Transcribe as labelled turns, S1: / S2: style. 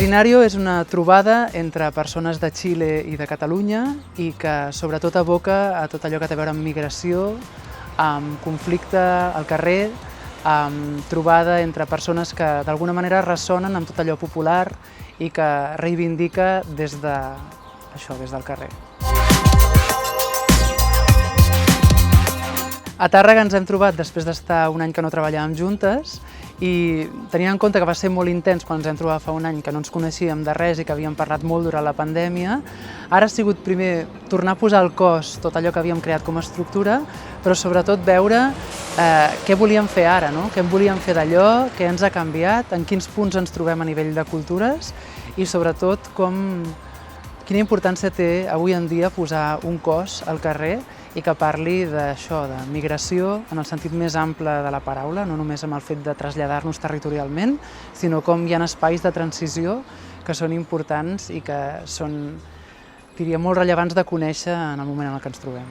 S1: Imaginario és una trobada entre persones de Xile i de Catalunya i que sobretot aboca a tot allò que té a veure amb migració, amb conflicte al carrer, amb trobada entre persones que d'alguna manera ressonen amb tot allò popular i que reivindica des del carrer. A Tàrrega ens hem trobat després d'estar un any que no treballàvem juntes i tenint en compte que va ser molt intens quan ens hem trobat fa un any, que no ens coneixíem de res i que havíem parlat molt durant la pandèmia, ara ha sigut primer tornar a posar al cos tot allò que havíem creat com a estructura, però sobretot veure què volíem fer ara, no? Què en volíem fer d'allò, què ens ha canviat, en quins punts ens trobem a nivell de cultures i sobretot quina importància té avui en dia posar un cos al carrer i que parli d'això, de migració en el sentit més ample de la paraula, no només amb el fet de traslladar-nos territorialment, sinó com hi ha espais de transició que són importants i que són, diria, molt rellevants de conèixer en el moment en el que ens trobem.